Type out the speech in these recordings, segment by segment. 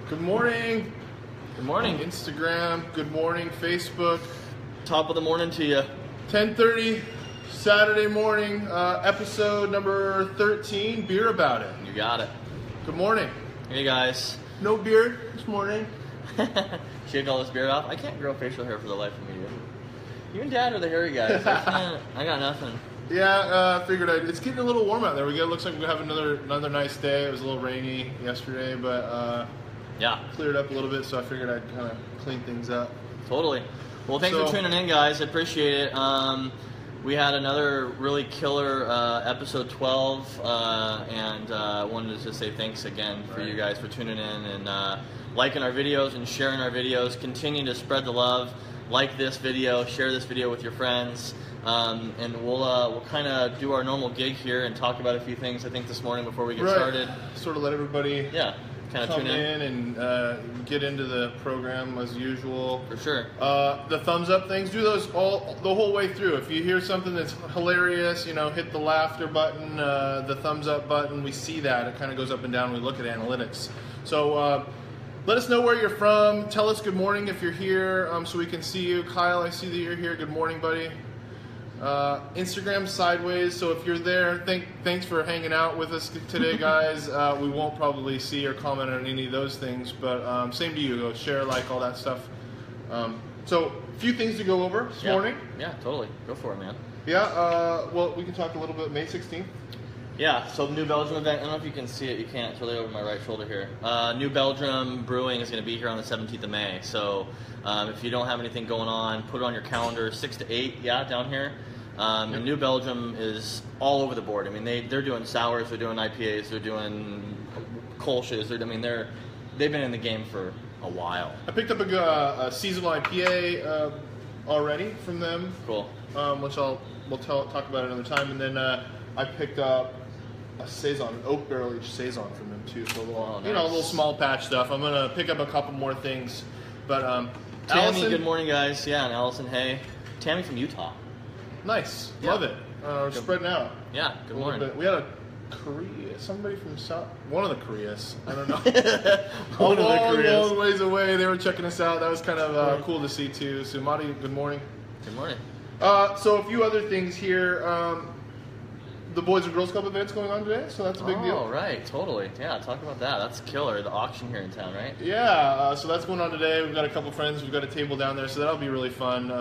Good morning. Good morning. Instagram. Good morning, Facebook. Top of the morning to you. 10:30 Saturday morning, episode number 13. Beer about it. You got it. Good morning. Hey guys. No beard this morning. Shake all this beard off. I can't grow facial hair for the life of me. You and Dad are the hairy guys. I got nothing. Yeah, figured it's getting a little warm out there. Looks like we have another nice day. It was a little rainy yesterday, but yeah, cleared up a little bit. So I figured I'd kind of clean things up. Totally. Well, thanks for tuning in, guys. I appreciate it. We had another really killer episode 12, and wanted to just say thanks again for you guys for tuning in and liking our videos and sharing our videos. Continue to spread the love. Like this video, share this video with your friends, and we'll kind of do our normal gig here and talk about a few things. I think this morning before we get started, sort of let everybody kind of come tune in and get into the program as usual. For sure. The thumbs up things, do those the whole way through. If you hear something that's hilarious, hit the laughter button, the thumbs up button. We see that it kind of goes up and down. We look at analytics. So. Let us know where you're from. Tell us good morning if you're here, so we can see you. Kyle, I see that you're here. Good morning, buddy. Instagram sideways. So if you're there, thanks for hanging out with us today, guys. We won't probably see or comment on any of those things, but same to you. Go share, like, all that stuff. So a few things to go over this morning. Yeah, totally. Go for it, man. Yeah. Well, we can talk a little bit. May 16th. Yeah, so the New Belgium event, I don't know if you can see it, you can't, it's really over my right shoulder here. New Belgium Brewing is going to be here on the 17th of May, so if you don't have anything going on, put it on your calendar, 6 to 8, down here. And New Belgium is all over the board. I mean, they're doing sours, they're doing IPAs, they're doing Kolsch's, they've been in the game for a while. I picked up a seasonal IPA already from them. Cool. Which we'll talk about another time, and then I picked up a saison, an oak barrel aged saison from them too. So a little, nice. A little small patch stuff. I'm gonna pick up a couple more things, but Tammy, Allison, good morning, guys. Yeah, and Allison, hey, Tammy from Utah. Nice, love it. We're spreading out. Yeah, good morning. We had a Korea, somebody from South, one of the Koreas. I don't know. One of the Koreas. Long ways away. They were checking us out. That was kind of cool to see too. Sumati, good morning. Good morning. So a few other things here. The Boys and Girls Club event's going on today, so that's a big deal. Oh, right, totally. Yeah, talk about that. That's killer, the auction here in town, right? Yeah, so that's going on today. We've got a couple friends. We've got a table down there, so that'll be really fun.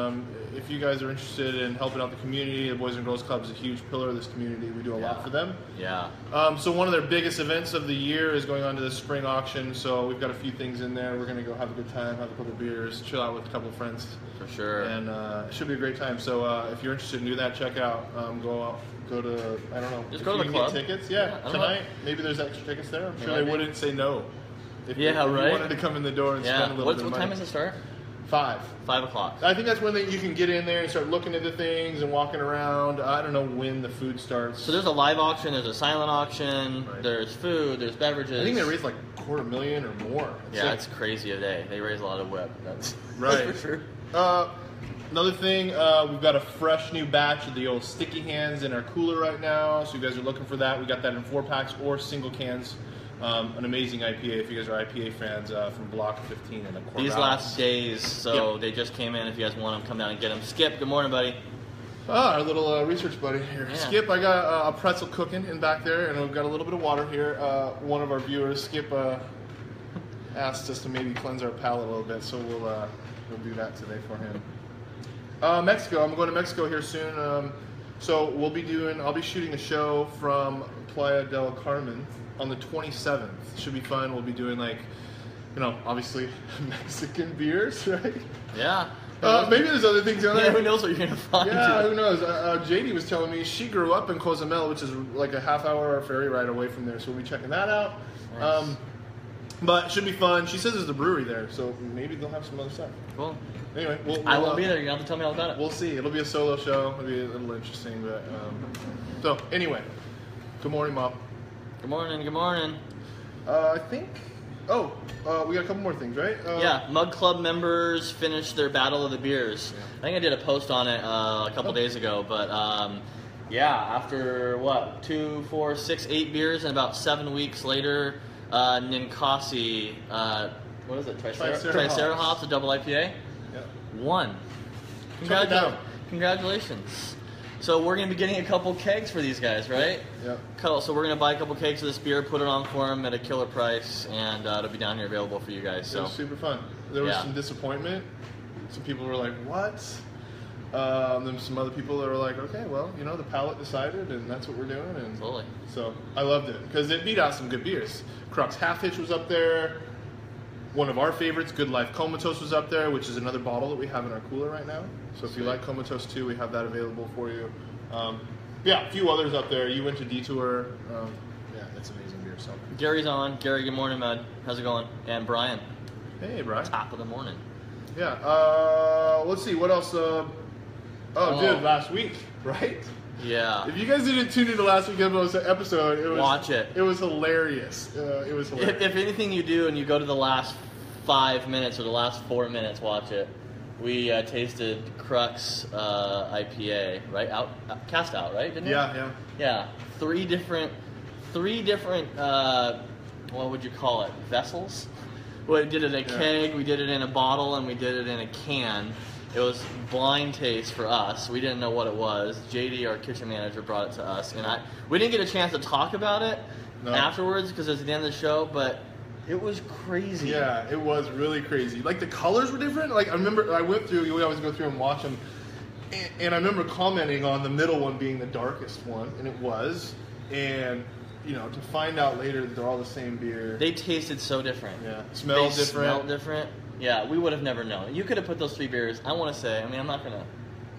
If you guys are interested in helping out the community, the Boys and Girls Club is a huge pillar of this community. We do a lot for them. Yeah. So one of their biggest events of the year is going on to the spring auction, so we've got a few things in there. We're going to go have a good time, have a couple beers, chill out with a couple of friends. For sure. And it should be a great time. So if you're interested in doing that, check out. Go to, I don't know. Just go to the club. Get tickets, tonight. Maybe there's extra tickets there. I'm sure they wouldn't say no. If you wanted to come in the door and spend a little bit of money. What time does it start? 5. 5 o'clock. I think that's when you can get in there and start looking at the things and walking around. I don't know when the food starts. So there's a live auction, there's a silent auction, there's food, there's beverages. I think they raised like $250,000 or more. It's crazy a day. They raise a lot of whip. That's right. That's for sure. Another thing, we've got a fresh new batch of the old sticky hands in our cooler right now. So you guys are looking for that. We got that in 4-packs or single cans. An amazing IPA if you guys are IPA fans from Block 15 and the Corvallis. These last days, so they just came in. If you guys want them, come down and get them. Skip, good morning, buddy. Our little research buddy here. Yeah. Skip, I got a pretzel cooking in back there, and we've got a little bit of water here. One of our viewers, Skip, asked us to maybe cleanse our palate a little bit, so we'll do that today for him. Mexico. I'm going to Mexico here soon. So I'll be shooting a show from Playa del Carmen on the 27th. Should be fun. We'll be doing obviously Mexican beers, right? Yeah. Maybe there's other things on there. Yeah, who knows what you're going to find. Yeah, who knows? JD was telling me she grew up in Cozumel, which is like a half-hour ferry ride away from there, so we'll be checking that out. Nice. But it should be fun. She says there's a brewery there, so maybe they'll have some other stuff. Cool. Anyway, I won't be there. You're going to have to tell me all about it. We'll see. It'll be a solo show. It'll be a little interesting. But so, anyway. Good morning, Mom. Good morning. Good morning. I think... we got a couple more things, right? Yeah, Mug Club members finished their Battle of the Beers. Yeah. I think I did a post on it a couple days ago, but after 2, 4, 6, 8 beers and about 7 weeks later, Ninkasi, what is it? Tricera hops, a double IPA. Yeah. Won. Congratulations. So we're going to be getting a couple kegs for these guys, right? Yep. Cool. So we're going to buy a couple kegs of this beer, put it on for them at a killer price, and it'll be down here available for you guys. So it was super fun. There was some disappointment. Some people were like, what? Then some other people that were like, okay, well, you know, the palate decided, and that's what we're doing. And totally. So I loved it because it beat out some good beers. Crux Half Hitch was up there. One of our favorites, Good Life Comatose, was up there, which is another bottle that we have in our cooler right now. So if you like Comatose too, we have that available for you. Yeah, a few others up there. You went to Detour. Yeah, it's amazing beer. So Gary's on. Gary, good morning, bud. How's it going? And Brian. Hey, Brian. Top of the morning. Yeah. Let's see. What else? Dude, last week, right? Yeah. If you guys didn't tune into last week's episode, it was watch it. It was hilarious. It was hilarious. If anything you do and you go to the last 5 minutes or the last 4 minutes, watch it. We tasted Crux IPA, right? Cast out, right? Didn't Yeah. Yeah. Three different. What would you call it? Vessels. We did it in a keg, we did it in a bottle, and we did it in a can. It was blind taste for us. We didn't know what it was. JD, our kitchen manager, brought it to us, and we didn't get a chance to talk about it afterwards because it was at the end of the show. But it was crazy. Yeah, it was really crazy. Like the colors were different. Like I remember, I went through. We always go through and watch them, and I remember commenting on the middle one being the darkest one, and it was. And you know, to find out later that they're all the same beer. They tasted so different. Yeah, smelled different. Yeah, we would have never known. You could have put those 3 beers. I want to say. I mean, I'm not gonna.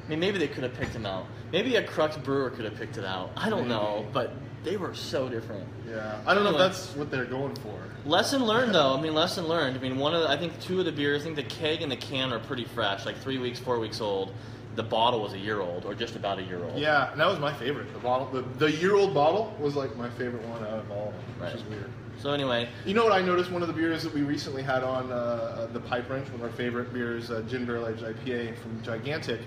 I mean, maybe they could have picked them out. Maybe a Crux brewer could have picked it out. I don't know, but they were so different. Yeah, I don't know if that's what they're going for. Lesson learned, though. I mean, lesson learned. I mean, I think 2 of the beers. I think the keg and the can are pretty fresh, like 3 weeks, 4 weeks old. The bottle was a year old, or just about a year old. Yeah, and that was my favorite. The bottle, the year-old bottle was like my favorite one out of all of them, which is weird. So anyway, you know what I noticed? One of the beers that we recently had on the Pipe Wrench, one of our favorite beers, Gin Barrel Aged IPA from Gigantic.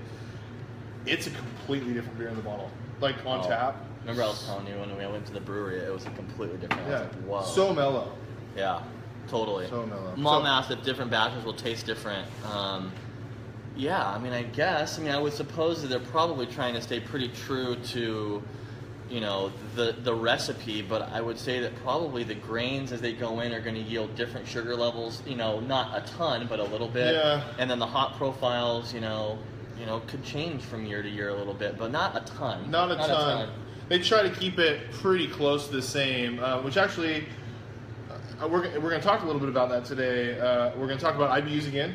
It's a completely different beer in the bottle, like on tap. Remember I was telling you when we went to the brewery, it was a completely different. Yeah, I was like, whoa. So mellow. Yeah, totally. So mellow. Mom asked if different batches will taste different. Yeah, I mean, I would suppose that they're probably trying to stay pretty true to, you know, the recipe, but I would say that probably the grains as they go in are going to yield different sugar levels, you know, not a ton, but a little bit. Yeah. And then the hop profiles, you know, could change from year to year a little bit, but not a ton. Not a ton. They try to keep it pretty close to the same, which actually, we're going to talk a little bit about that today. We're going to talk about IBUs again.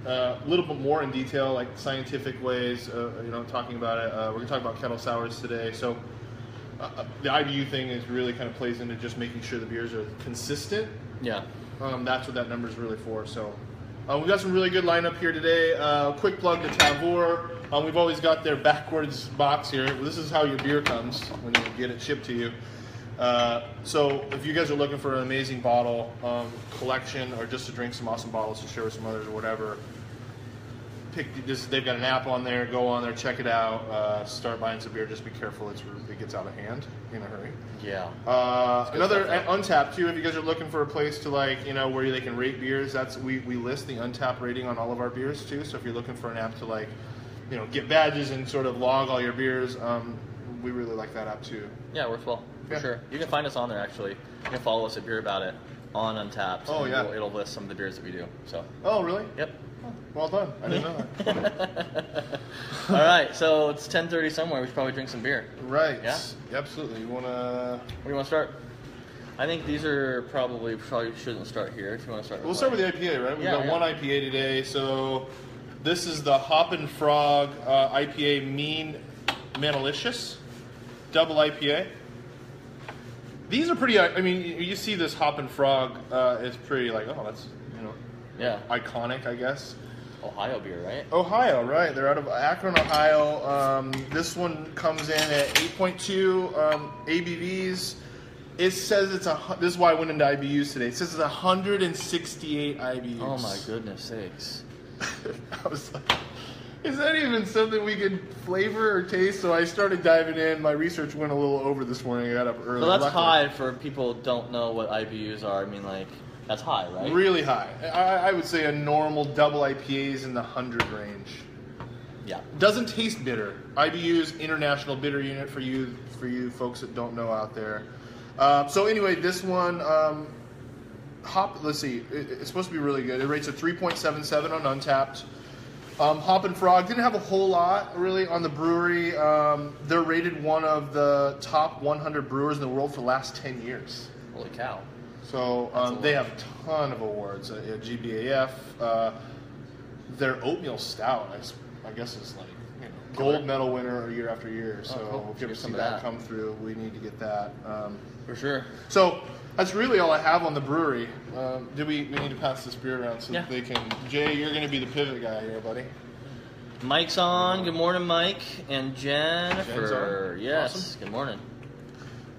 A little bit more in detail, like scientific ways, talking about it. We're going to talk about kettle sours today. So the IBU thing is really kind of plays into just making sure the beers are consistent. Yeah. That's what that number is really for. So we've got some really good lineup here today. Quick plug to Tavour. We've always got their backwards box here. This is how your beer comes when you get it shipped to you. So if you guys are looking for an amazing bottle collection or just to drink some awesome bottles to share with some others or whatever, pick this. They've got an app on there. Go on there, check it out. Start buying some beer. Just be careful; it gets out of hand in a hurry. Yeah. Another Untapped too. If you guys are looking for a place to where they can rate beers, we list the Untapped rating on all of our beers too. So if you're looking for an app to get badges and sort of log all your beers, we really like that app too. Yeah, works well. For sure. You can find us on there, actually. You can follow us at Beer About It on Untapped. Oh, yeah. It'll list some of the beers that we do. So. Oh, really? Yep. Oh, well done. I didn't know that. All right, so it's 10:30 somewhere. We should probably drink some beer. Right. Yeah? Absolutely. Where do you want to start? I think these are probably shouldn't start here if you want to start. We'll start with the IPA, right? We've got one IPA today. So this is the Hoppin Frog IPA Mean Manalicious Double IPA. These are pretty. I mean, you see this Hoppin Frog is pretty that's iconic, I guess. Ohio beer, right? Ohio, right? They're out of Akron, Ohio. This one comes in at 8.2 ABVs. It says this is why I went into IBUs today. It says it's 168 IBUs. Oh my goodness sakes! I was like, Is that even something we could flavor or taste? So I started diving in. My research went a little over this morning. I got up early. So that's high for people who don't know what IBUs are. I mean, like, that's high, right? Really high. I would say a normal double IPA is in the 100 range. Yeah. Doesn't taste bitter. IBUs, International Bitter Unit for you folks that don't know out there. So anyway, this one, let's see, it's supposed to be really good. It rates a 3.77 on Untapped. Hoppin Frog didn't have a whole lot really on the brewery. They're rated one of the top 100 brewers in the world for the last 10 years. Holy cow. So they have a ton of awards. GBAF, their oatmeal stout, I guess is like gold medal winner year after year. So cool. if you ever see that come through, we need to get that. For sure. So that's really all I have on the brewery. We need to pass this beer around so that they can. Jay, you're going to be the pivot guy here, buddy. Mike's on. Good morning, Mike and Jennifer. Yes. Awesome. Good morning.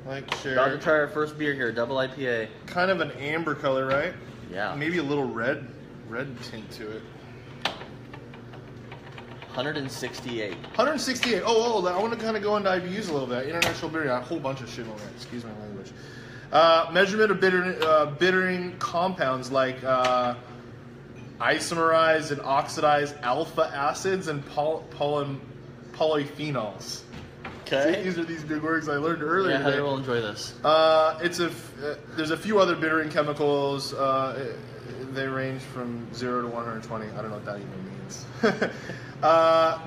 Like, share. About to try our first beer here, double IPA. Kind of an amber color, right? Yeah. Maybe a little red tint to it. 168. 168. Oh, I want to kind of go into IBUs a little bit. International Bitter, a whole bunch of shit on that. Excuse my language. Measurement of bittering compounds like isomerized and oxidized alpha acids and polyphenols. Okay. See, these are these big words I learned earlier. Yeah, Heather will enjoy this. There's a few other bittering chemicals. They range from 0 to 120. I don't know what that even means.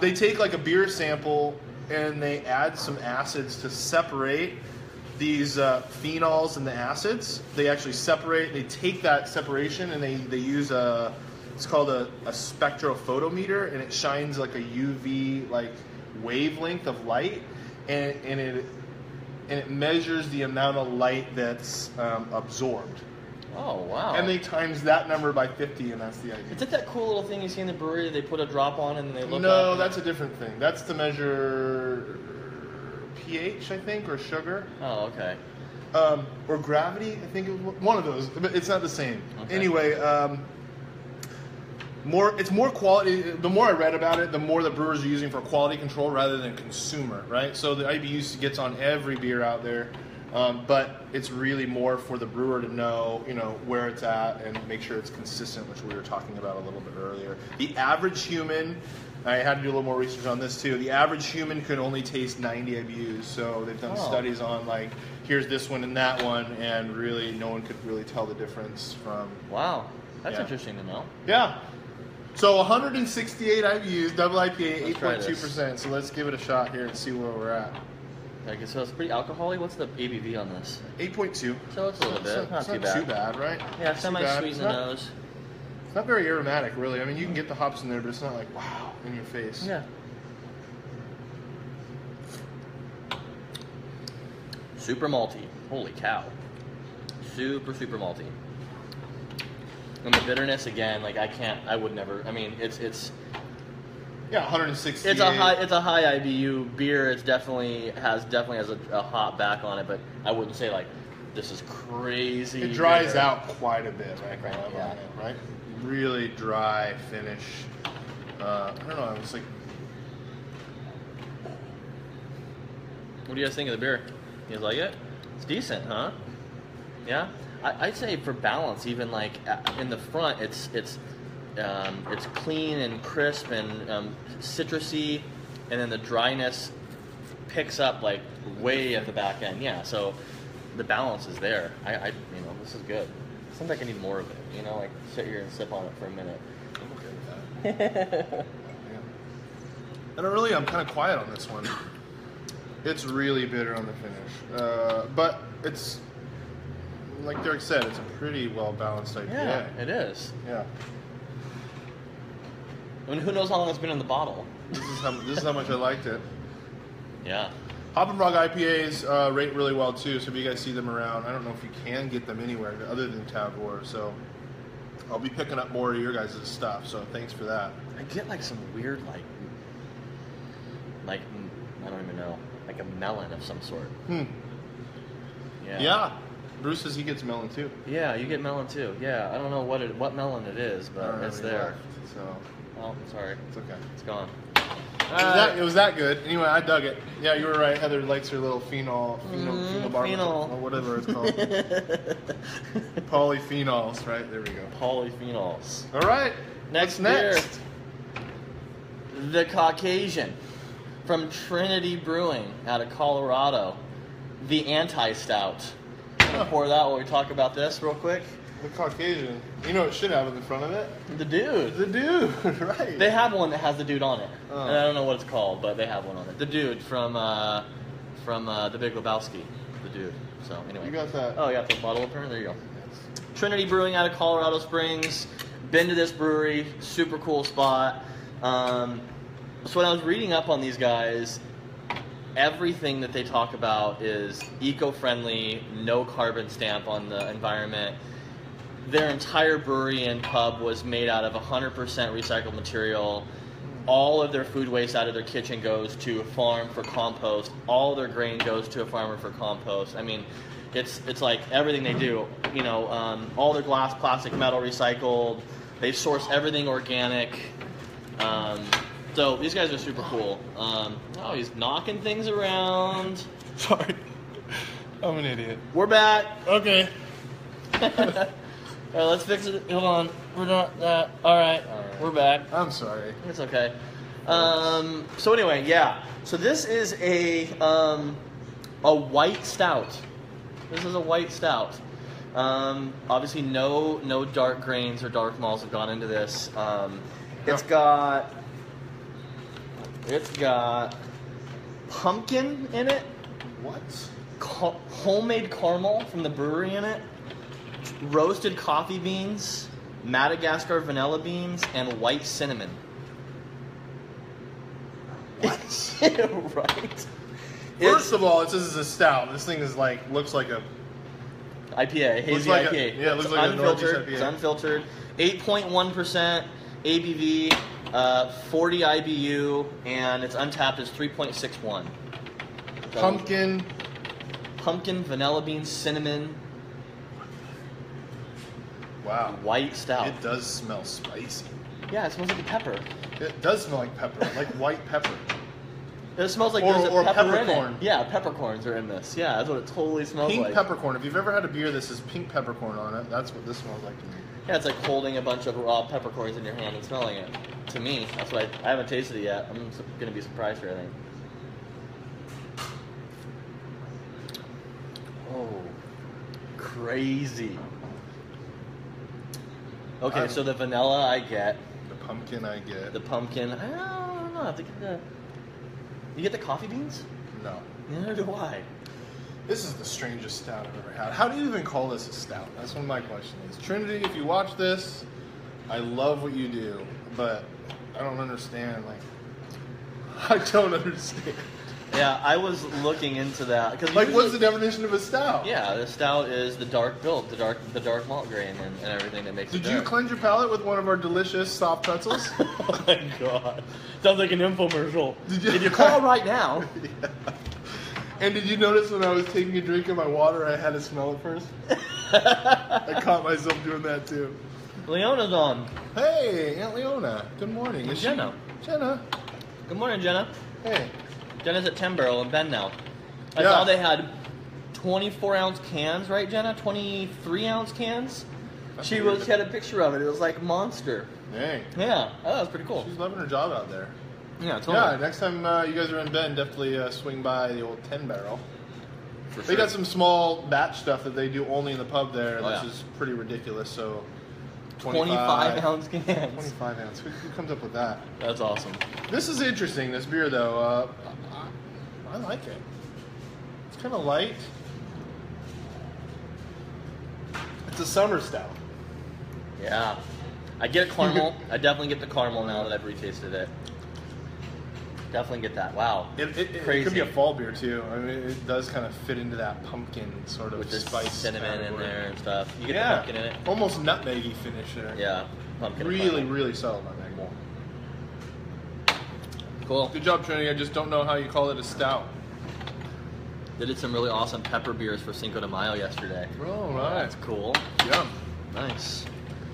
They take like a beer sample and they add some acids to separate these phenols and the acids. They actually separate. They take that separation and they use it's called a spectrophotometer, and it shines like a UV like wavelength of light, and it measures the amount of light that's absorbed. Oh, wow. And they times that number by 50, and that's the idea. It's like that cool little thing you see in the brewery. They put a drop on and then they look up. No, that's a different thing. That's to measure pH, I think, or sugar. Oh, okay. Or gravity, I think it was one of those. But it's not the same. Okay. Anyway, it's more quality. The more I read about it, the more the brewers are using for quality control rather than consumer, right? So the IBUs gets on every beer out there. But it's really more for the brewer to know, where it's at and make sure it's consistent, which we were talking about a little bit earlier. The average human, I had to do a little more research on this too. The average human can only taste 90 IBUs. So they've done studies on like, here's this one and that one, and really no one could really tell the difference from. Wow, that's interesting to know. Yeah. So 168 IBUs, double IPA, 8.2%. So let's give it a shot here and see where we're at. Okay, so it's pretty alcoholic. What's the ABV on this? 8.2. So it's a little bit. Not too bad. Too bad, right? Yeah, semi-sweet in the nose. It's not very aromatic, really. I mean, you can get the hops in there, but it's not like, wow, in your face. Yeah. Super malty. Holy cow. Super malty. And the bitterness, again, like I would never, I mean, it's... Yeah, 168. It's a high IBU beer. It definitely has a hot back on it, but I wouldn't say like this is crazy. It dries out quite a bit, right? Yeah. Right. Really dry finish. I don't know. I was like, what do you guys think of the beer? You guys like it? It's decent, huh? Yeah. I'd say for balance, even like in the front, it's clean and crisp and citrusy, and then the dryness picks up like way at the back end. Yeah, so the balance is there. This is good. Sometimes I need more of it. Like sit here and sip on it for a minute. I'm okay with that. Yeah. And I'm kind of quiet on this one. It's really bitter on the finish, but it's like Derek said, it's a pretty well balanced IPA. Yeah, it is. Yeah. I mean, who knows how long it's been in the bottle? This is how much I liked it. Yeah. Hoppin Frog IPAs rate really well too, so if you guys see them around, I don't know if you can get them anywhere other than Tavor, so I'll be picking up more of your guys' stuff, so thanks for that. I get like some weird like I don't even know, like a melon of some sort. Yeah. Bruce says he gets melon too. Yeah, you get melon too. Yeah, I don't know what melon it is, but it's there. Left, so. Oh, sorry. It's okay. It's gone. It was that good. Anyway, I dug it. Yeah, you were right. Heather likes her little phenol or whatever it's called. Polyphenols, right? There we go. Polyphenols. All right. Next. The Caucasian from Trinity Brewing out of Colorado. The anti-stout. I'm going to pour that while we talk about this real quick. The Caucasian. You know what it should have in the front of it? The dude. The dude, right. They have one that has the dude on it. Oh. And I don't know what it's called, but they have one on it. The dude from The Big Lebowski. The dude. So, anyway. You got that. Oh, you got the bottle opener? There you go. Yes. Trinity Brewing out of Colorado Springs. Been to this brewery. Super cool spot. So when I was reading up on these guys, everything that they talk about is eco-friendly, no carbon stamp on the environment. Their entire brewery and pub was made out of 100% recycled material. All of their food waste out of their kitchen goes to a farm for compost. All their grain goes to a farmer for compost. I mean, it's like everything they do. You know, all their glass, plastic, metal recycled. They source everything organic. So these guys are super cool. Oh, he's knocking things around. Sorry. I'm an idiot. We're back. Okay. All right, let's fix it. Hold on. We're not that. All right. We're back. I'm sorry. It's okay. So anyway, yeah. So this is a white stout. This is a white stout. Obviously, no dark grains or dark malts have gone into this. It's got pumpkin in it. What? Homemade caramel from the brewery in it. Roasted coffee beans, Madagascar vanilla beans, and white cinnamon. What? Right. First of all, it says it's a stout. This thing is looks like a IPA, hazy like IPA. It looks like unfiltered. a Northeast IPA. It's unfiltered. 8.1% ABV, 40 IBU, and it's untapped as 3.61. Pumpkin, vanilla beans, cinnamon. Wow. White stout. It does smell spicy. Yeah, it smells like a pepper. It does smell like pepper, like white pepper. It smells like there's a pepper in it. Yeah, peppercorns are in this. Yeah, that's what it totally smells like. Pink peppercorn. If you've ever had a beer that says pink peppercorn on it, that's what this smells like to me. Yeah, it's like holding a bunch of raw peppercorns in your hand and smelling it. To me, that's what I haven't tasted it yet. I'm going to be surprised here, I think. Oh, crazy. Okay, so the vanilla I get. The pumpkin I get. The pumpkin, I don't know. I have to get the... You get the coffee beans? No. Neither do I. This is the strangest stout I've ever had. How do you even call this a stout? That's what my question is. Trinity, if you watch this, I love what you do, but I don't understand. I don't understand. Yeah, I was looking into that. What's the definition of a stout? Yeah, the stout is the dark build, the dark malt grain and everything that makes it Did you cleanse your palate with one of our delicious soft pretzels? Oh my god. Sounds like an infomercial. Did you call right now? Yeah. And did you notice when I was taking a drink of my water, I had to smell it first? I caught myself doing that too. Leona's on. Hey, Aunt Leona. Good morning. Is Jenna. Jenna. Good morning, Jenna. Hey. Jenna's at 10 Barrel in Bend now. I saw they had 24-ounce cans, right, Jenna? 23-ounce cans? She had a picture of it. It was like Monster. Dang. Yeah. Oh, that was pretty cool. She's loving her job out there. Yeah, totally. Yeah, next time you guys are in Bend, definitely swing by the old 10 Barrel. They got some small batch stuff that they do only in the pub there. This is pretty ridiculous. So 25-ounce cans. 25 ounce. Who comes up with that? That's awesome. This is interesting, this beer, though. I like it. It's kind of light. It's a summer stout. Yeah. I get caramel. I definitely get the caramel now that I've retasted it. Definitely get that. Wow. It could be a fall beer, too. I mean, it does kind of fit into that pumpkin sort of with the spice cinnamon in there and stuff. You get the pumpkin in it. Almost nutmeggy finish there. Yeah. Pumpkin. Really subtle nutmeg. Cool. Good job, Trinity. I just don't know how you call it a stout. They did some really awesome pepper beers for Cinco de Mayo yesterday. Oh, right. That's cool. Yeah. Nice.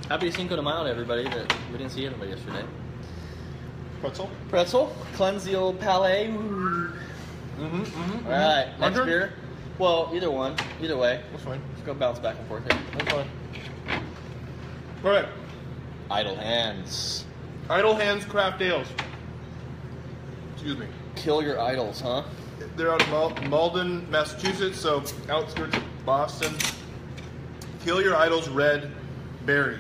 Happy Cinco de Mayo to everybody that we didn't see anybody yesterday. Pretzel. Cleanse the old palate. All right. Next beer. Well, either one. Either way. That's fine. Let's go bounce back and forth here. That's fine. All right. Idle Hands. Idle Hands Craft Ales. Excuse me. Kill your idols, huh? They're out of Malden, Massachusetts, so outskirts of Boston. Kill Your Idols Red Berry.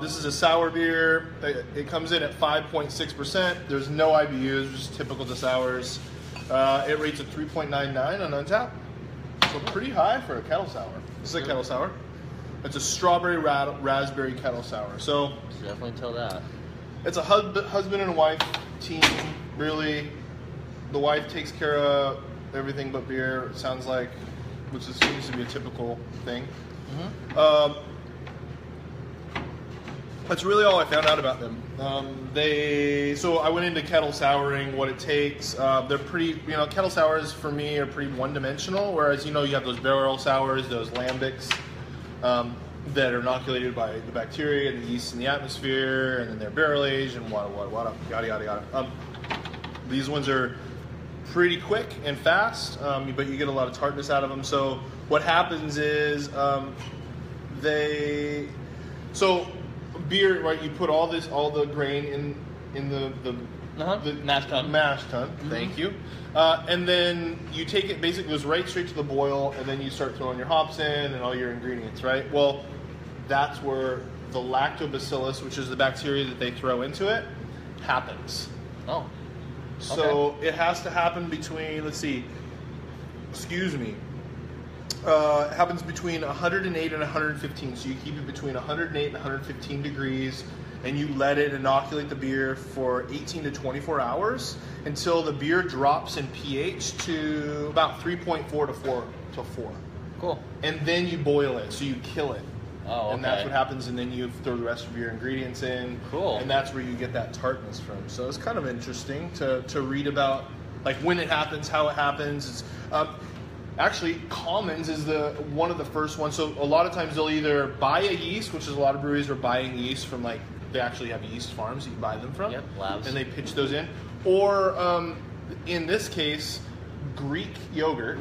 This is a sour beer. It comes in at 5.6%. There's no IBUs, just typical to sours. It rates at 3.99 on Untappd. So pretty high for a kettle sour. This is a kettle sour. It's a strawberry raspberry kettle sour. So definitely tell that. It's a husband and wife team, really. The wife takes care of everything but beer, it sounds like, which seems to be a typical thing. That's really all I found out about them. So I went into kettle souring, what it takes. They're pretty, kettle sours for me are pretty one-dimensional, whereas, you have those barrel sours, those lambics, that are inoculated by the bacteria and the yeast in the atmosphere, and then they're barrel aged and yada, yada, yada. These ones are pretty quick and fast, but you get a lot of tartness out of them. So what happens is beer, right? You put all the grain in the mash tun. Thank you. And then you take it, basically goes right straight to the boil, and then you start throwing your hops in and all your ingredients, right? Well, that's where the lactobacillus, which is the bacteria that they throw into it, happens. Oh. So it has to happen between, it happens between 108 and 115. So you keep it between 108 and 115 degrees, and you let it inoculate the beer for 18 to 24 hours until the beer drops in pH to about 3.4 to 4. Cool. And then you boil it, so you kill it. Oh, okay. And that's what happens, and then you throw the rest of your ingredients in. Cool. And that's where you get that tartness from. So it's kind of interesting to read about, like, when it happens, how it happens. It's, actually, Commons is one of the first ones. So a lot of times they'll either buy a yeast, which is a lot of breweries are buying yeast from, like, they actually have yeast farms that you buy them from. Yep, labs. And they pitch those in. Or, in this case, Greek yogurt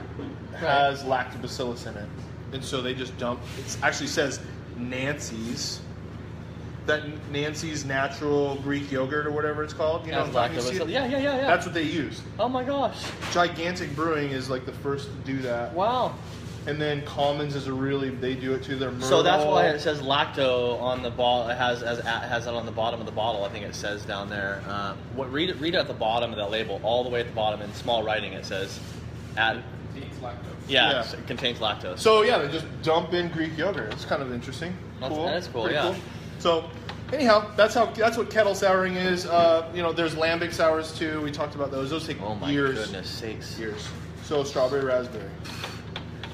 has lactobacillus in it. And so they just dump, it actually says Nancy's natural Greek yogurt or whatever it's called. You know, lactobacillus. Yeah. That's what they use. Oh my gosh. Gigantic Brewing is like the first to do that. Wow. And then Commons is they do it too. So that's why it says lacto on the bottle. It has it on the bottom of the bottle. I think it says down there. Read it at the bottom of that label, all the way at the bottom in small writing. It says, "Add." Contains lactose. Yeah, it contains lactose. So yeah, they just dump in Greek yogurt. It's kind of interesting. That's cool. Pretty Yeah. cool. So anyhow, that's what kettle souring is. There's lambic sours too. We talked about those. Those take years. Goodness sakes. Years. So strawberry raspberry.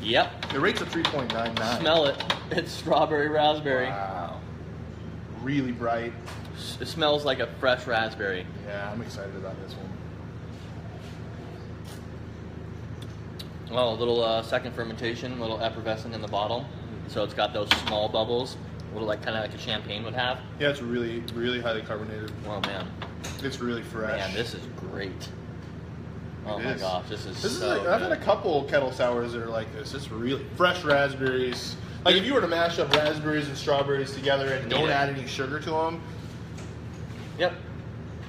Yep. The rate's at 3.99. Smell it. It's strawberry raspberry. Wow. Really bright. It smells like a fresh raspberry. Yeah, I'm excited about this one. Well, a little second fermentation, a little effervescent in the bottle. So it's got those small bubbles, a little kind of like a champagne would have. Yeah, it's really, really highly carbonated. Oh man. It's really fresh. Man, this is great. Oh my gosh, this is so I've had a couple kettle sours that are like this. It's really fresh raspberries. Like if you were to mash up raspberries and strawberries together and don't add any sugar to them. Yep.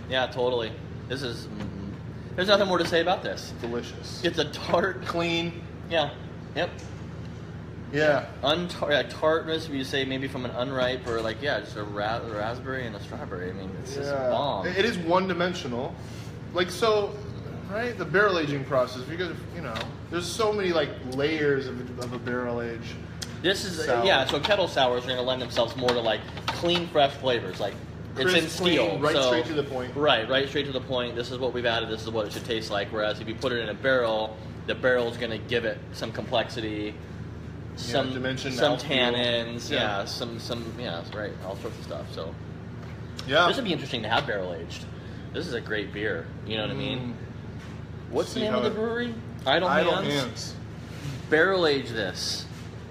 Yeah, totally. This is. There's nothing more to say about this. Delicious. It's a tart, clean. Yeah. Yep. Yeah. Tartness, if you say maybe from an unripe or just a raspberry and a strawberry. I mean, it's just bomb. It is one-dimensional. Like so. Right, the barrel aging process. Because there's so many layers of a barrel age. This is sour. So kettle sours are going to lend themselves more to clean, fresh flavors. Crisp, it's in steel, clean, right straight to the point. Right straight to the point. This is what we've added. This is what it should taste like. Whereas if you put it in a barrel, the barrel is going to give it some complexity, some dimension, some tannins, right, all sorts of stuff. So yeah, this would be interesting to have barrel aged. This is a great beer. You know what I mean? What's the name of the brewery? Idle Idle Hands. Hands. Barrel age this.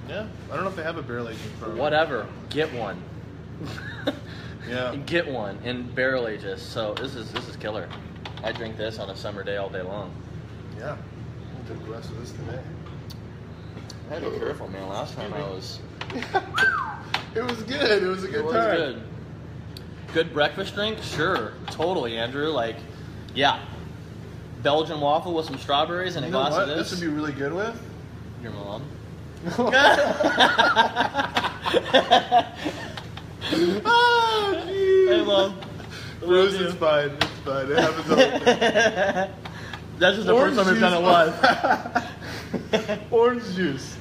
Yeah, I don't know if they have a barrel aging program. Whatever. Get one. Yeah. Get one and barrel age this. So this is killer. I drink this on a summer day all day long. Yeah. I'll drink the rest of this today. I had to be careful, man. Last time I was... It was good. It was a good time. It was good. Good breakfast drink? Sure. Totally, Andrew. Like, yeah. Belgian waffle with some strawberries and a glass of this. This would be really good with? Your mom. Oh, jeez. Hey, Mom. Bruce, it's fine. It's fine. It happens all the time. That's just the first time we've done it live. Orange juice.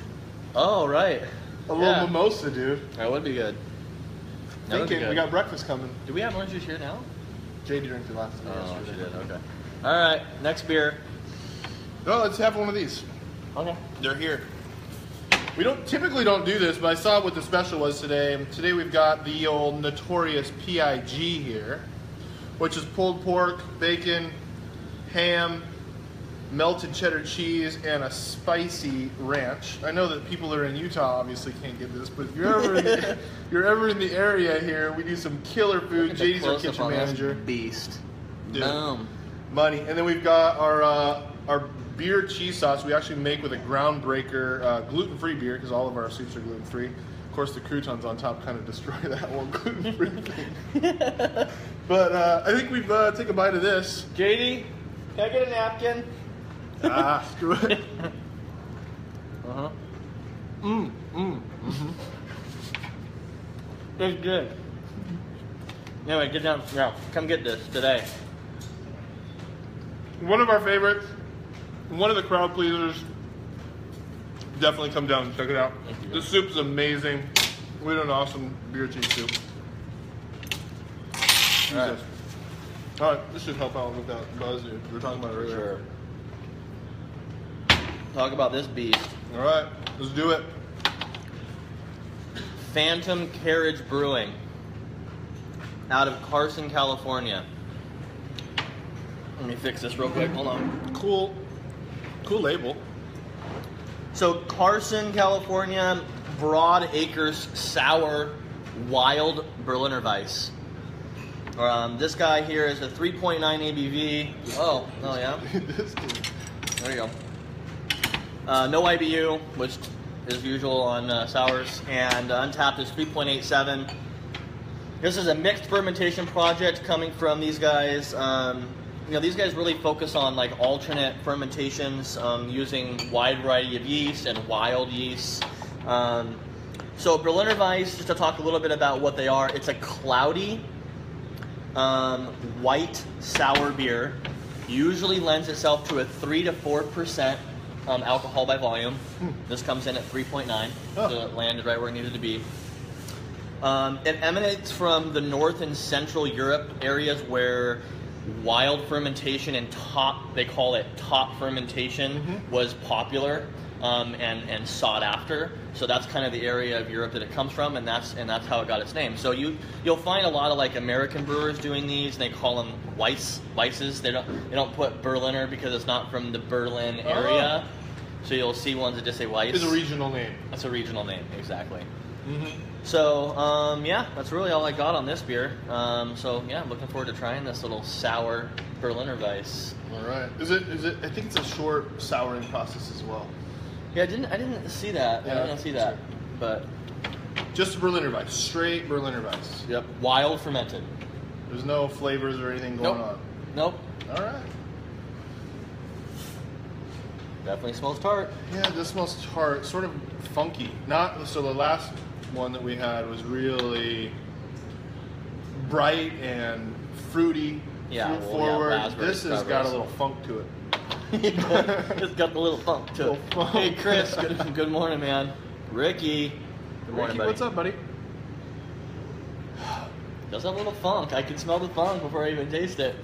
Oh, right. A little mimosa, dude. That would be good. That would be Thinking, good. we got breakfast coming. Do we have orange juice here now? JD drank it last night. Oh, she did. Okay. All right. Next beer. No, let's have one of these. Okay. They're here. We typically don't do this, but I saw what the special was today. Today we've got the old notorious PIG here, which is pulled pork, bacon, ham, melted cheddar cheese, and a spicy ranch. I know that people that are in Utah obviously can't get this, but if you're ever in the area here, we do some killer food. JD's our kitchen manager. Beast. Dude. Boom. Money. And then we've got our beer cheese sauce we actually make with a groundbreaker gluten-free beer, because all of our soups are gluten-free. Of course, the croutons on top kind of destroy that one gluten-free thing. But I think we've take a bite of this. JD, can I get a napkin? Screw it. Uh-huh. That's good. Anyway, get down. Now, come get this today. One of our favorites. One of the crowd pleasers. Definitely come down and check it out. The soup is amazing. We did an awesome beer cheese soup. All right, this should help out with that buzz we were talking about earlier. Sure. Talk about this beast. All right, let's do it. Phantom Carriage Brewing out of Carson, California. Let me fix this real quick. Hold on. Cool label. So Carson, California, Broad Acres Sour Wild Berliner Weiss. This guy here is a 3.9 ABV. Oh yeah. There you go. No IBU, which is usual on sours, and Untapped is 3.87. This is a mixed fermentation project coming from these guys. These guys really focus on like alternate fermentations using wide variety of yeast and wild yeast. So Berliner Weiss, just to talk a little bit about what they are, it's a cloudy white sour beer. Usually lends itself to a 3 to 4% alcohol by volume. This comes in at 3.9, so it landed right where it needed to be. It emanates from the North and Central Europe areas where wild fermentation and they call it top fermentation, was popular and sought after. So that's kind of the area of Europe that it comes from, and that's how it got its name. So you'll find a lot of like American brewers doing these, and they call them Weisses. They don't put Berliner because it's not from the Berlin area. So you'll see ones that just say Weiss. It's a regional name. That's a regional name, exactly. So, that's really all I got on this beer. I'm looking forward to trying this little sour Berliner Weiss. All right. Is it? I think it's a short souring process as well. Yeah, I didn't see that. Yeah, I didn't see that. But just Berliner Weiss, straight Berliner Weiss. Yep. Wild fermented. There's no flavors or anything going on. Nope. All right. Definitely smells tart. Yeah, this smells tart, sort of funky. So the last one that we had was really bright and fruity, fruit forward. This has got a little funk to it. It's got the little funk to it. Hey, Chris. Good morning, man. Ricky. Good morning, buddy. What's up, buddy? Does have a little funk. I can smell the funk before I even taste it.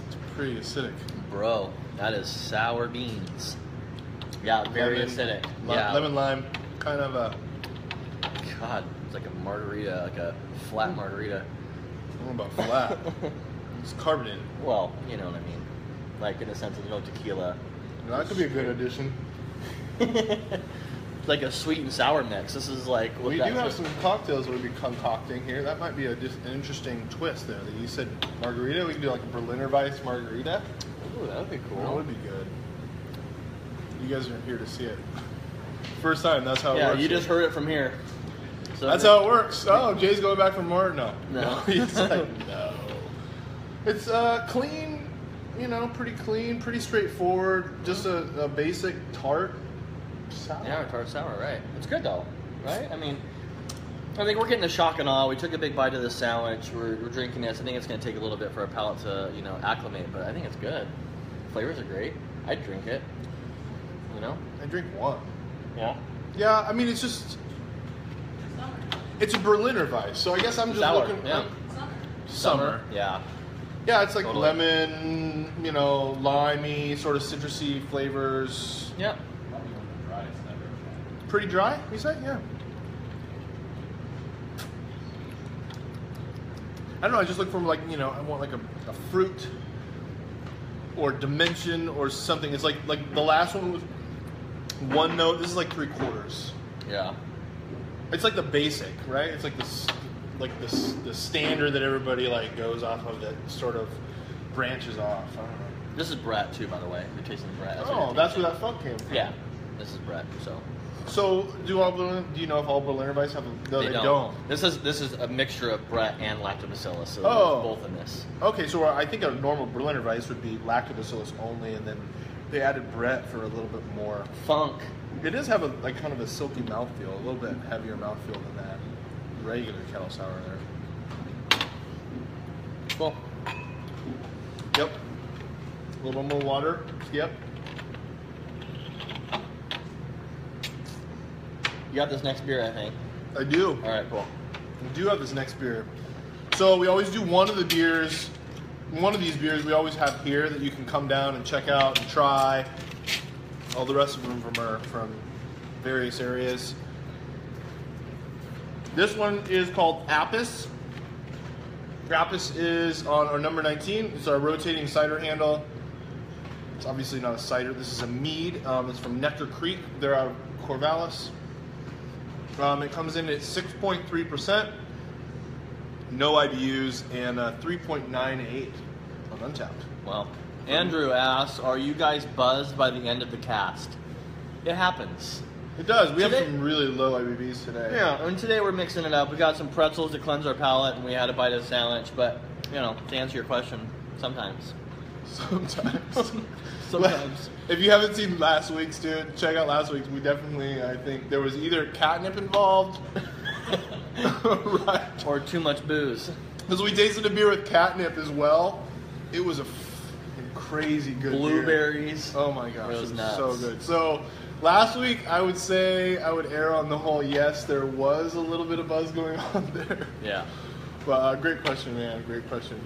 It's pretty acidic. Bro, that is sour beans. Yeah, very acidic. Lemon lime, kind of a... God, it's like a margarita, like a flat margarita. don't know about flat. It's carbonated. Well, you know what I mean. Like in the sense of no tequila. Now, that could be a good addition. Like a sweet and sour mix. This is like what We do have some cocktails we'll be concocting here. That might be just an interesting twist there. That you said margarita. We can do like a Berliner Weiss margarita. Ooh, that would be cool. That would be good. You guys are here to see it. First time. That's how it Yeah, works. you just heard it from here. So That's how it works. Oh, Jay's going back for more? No. No. He's like, no. It's clean, you know, pretty clean, pretty straightforward. Just a basic tart sour. Yeah, tart sour, right. It's good though, right? I mean, I think we're getting the shock and awe. We took a big bite of the sandwich. We're drinking this. I think it's going to take a little bit for our palate to, you know, acclimate, but I think it's good. Flavors are great. I'd drink it. You know? I drink one. Yeah. Yeah, I mean, it's just... It's a Berliner Weiss, so I guess I'm just Sour, looking... yeah. Summer. Yeah. Yeah, it's like Totally. lemon, you know, limey, sort of citrusy flavors. Yeah. Pretty dry, you say? Yeah. I don't know, I just look for like, you know, I want like a fruit or dimension or something. It's like the last one was one note. This is like 3/4. Yeah. It's like the basic, right? It's like the standard that everybody like goes off of that sort of branches off. I don't know. This is Brett too, by the way. You're tasting the Brett. Oh, that's where that funk came from. Yeah. This is Brett. So do you know if all Berliner Weiss have? No, they don't. This is a mixture of Brett and lactobacillus. So Oh. there's both in this. Okay, so I think a normal Berliner Weiss would be lactobacillus only, and then they added Brett for a little bit more Funk. It does have like kind of a silky mouthfeel, a little bit heavier mouthfeel than that regular Kettle Sour there. Cool. Yep. A little more water. Yep. You got this next beer, I think. I do. All right, cool. We do have this next beer. So we always do one of these beers we always have here that you can come down and check out and try. All the rest of them from various areas. This one is called Apis. Apis is on our number 19. It's our rotating cider handle. It's obviously not a cider. This is a mead. It's from Nectar Creek. They're out of Corvallis. It comes in at 6.3%, no IBUs, and 3.98 on Untapped. Wow. Andrew asks, are you guys buzzed by the end of the cast? It happens. It does. We Today- have some really low IBUs today. Yeah, and today we're mixing it up. We got some pretzels to cleanse our palate, and we had a bite of the sandwich. But, you know, to answer your question, sometimes. Sometimes. Sometimes. If you haven't seen last week's, dude, check out last week's. We definitely, I think, there was either catnip involved. Right. Or too much booze. Because we tasted a beer with catnip as well. It was a crazy good beer. Blueberries. Oh my gosh, It was it was so nuts. good. So last week, I would say I would err on the whole yes, there was a little bit of buzz going on there. Yeah. But great question, man. Great question.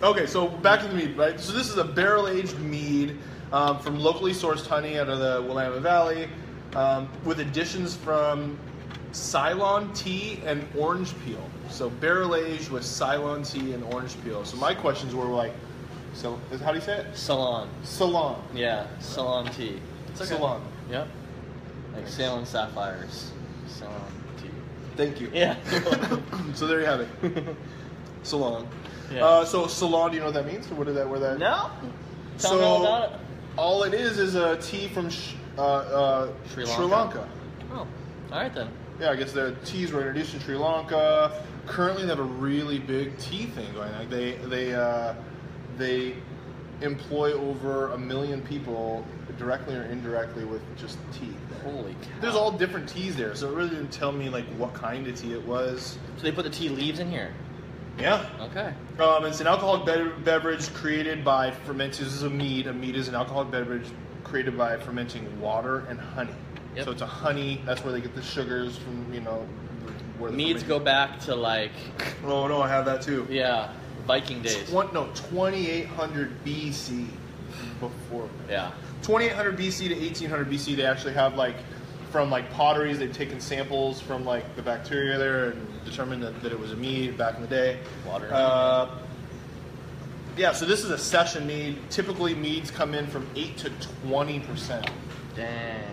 Okay, so back to the mead, right? So this is a barrel-aged mead from locally sourced honey out of the Willamette Valley with additions from Ceylon tea and orange peel. So barrel-aged with Ceylon tea and orange peel. So my questions were like, so how do you say it? Salon. Ceylon. Yeah, Salon tea. It's okay. Ceylon. Yep. Like Salon sapphires. Salon tea. Thank you. Yeah. So there you have it. Ceylon. Yeah. So Ceylon, do you know what that means? Or what did that? Where that? No. Tell me all about it. All it is a tea from Sri Lanka. Oh, all right then. Yeah, I guess the teas were introduced in Sri Lanka. Currently, they have a really big tea thing going on. They employ over 1 million people directly or indirectly with just tea. Holy cow. There's all different teas there, so it really didn't tell me like what kind of tea it was. So they put the tea leaves in here. Yeah. Okay. It's an alcoholic beverage created by fermenting. This is a mead. A mead is an alcoholic beverage created by fermenting water and honey. Yep. So it's a honey. That's where they get the sugars from. You know, where the Meads go back to like, Oh no, I have that too. yeah, Viking days. 2800 BC. Before. Yeah. 2800 BC to 1800 BC, they actually have like from like potteries. They've taken samples from like the bacteria there and determined that it was a mead back in the day. Water. Yeah, so this is a session mead. Typically, meads come in from 8 to 20%. Dang.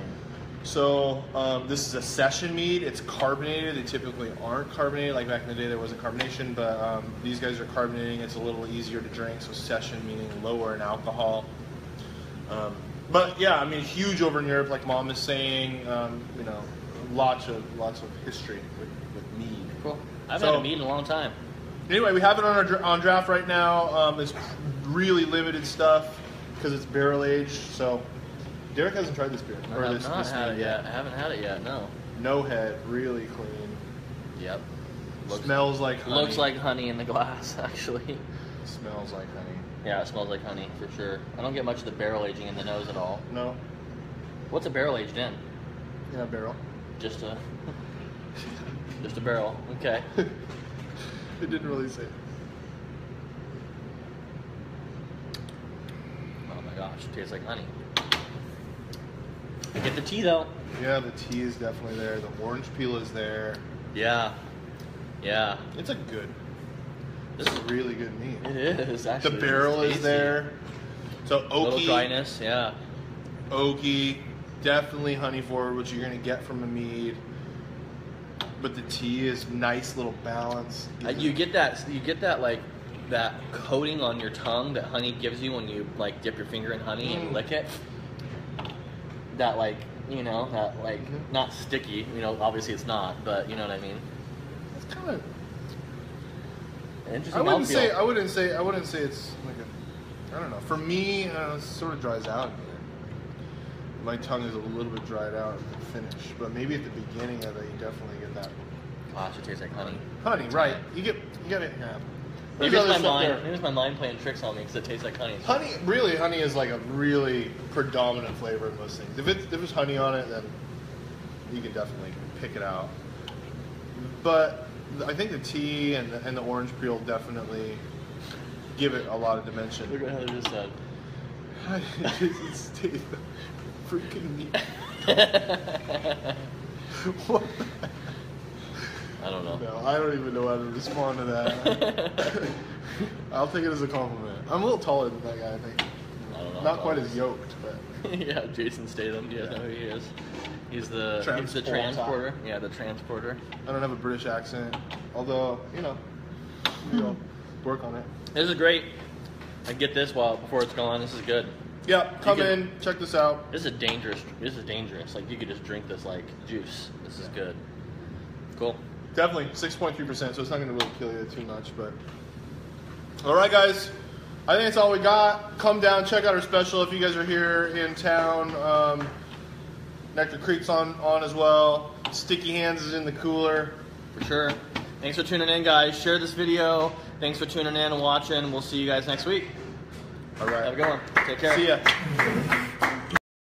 So this is a session mead. It's carbonated. They typically aren't carbonated. Like back in the day, there wasn't carbonation, but these guys are carbonating. It's a little easier to drink. So session meaning lower in alcohol. But yeah, I mean, huge over in Europe, like Mom is saying. You know, lots of history with mead. Cool. I've had a mead in a long time. Anyway, we have it on draft right now. It's really limited stuff because it's barrel aged. So Derek hasn't tried this beer. I have not had it yet. I haven't had it yet. No. No head, really clean. Yep. Smells like honey. Looks like honey in the glass, actually. Smells like honey. Yeah, it smells like honey for sure. I don't get much of the barrel aging in the nose at all. No. What's a barrel aged in? Yeah, barrel. Just a barrel. Okay. It didn't really say. Oh my gosh, it tastes like honey. I get the tea though. Yeah, the tea is definitely there. The orange peel is there. Yeah. Yeah. It's a good. This is really good meat. It is actually. The barrel is there. So oaky. A little dryness, yeah. Oaky, definitely honey forward, which you're gonna get from a mead. But the tea is nice little balance. You get that like that coating on your tongue that honey gives you when you like dip your finger in honey and lick it. That like, you know, that like not sticky, you know, obviously it's not, but you know what I mean. It's kind of interesting. I wouldn't say it's like a, I don't know. For me, it sort of dries out. My tongue is a little bit dried out at the finish, but maybe at the beginning of it, you definitely get that. Gosh, it tastes like honey. Honey, right? You get it. Yeah. Maybe it's my mind playing tricks on me because it tastes like honey. Honey is like a really predominant flavor in most things. If it's honey on it, then you can definitely pick it out. But I think the tea and the orange peel definitely give it a lot of dimension. Look at how they just said. It's tastes freaking meat. What? I don't know. No, I don't even know how to respond to that. I'll take it as a compliment. I'm a little taller than that guy, I think. I don't know. Not quite as yoked, but yeah, Jason Statham. Do you know who he is? He's the transporter. Yeah, the transporter. I don't have a British accent, although we'll work on it. This is great. I get this before it's gone. This is good. Yeah, come in, check this out. This is dangerous. Like you could just drink this like juice. This is good. Cool. Definitely 6.3%, so it's not going to really kill you too much. But all right, guys, I think that's all we got. Come down, check out our special if you guys are here in town. Nectar Creek's on as well. Sticky Hands is in the cooler. For sure. Thanks for tuning in, guys. Share this video. Thanks for tuning in and watching. We'll see you guys next week. All right. Have a good one. Take care. See ya.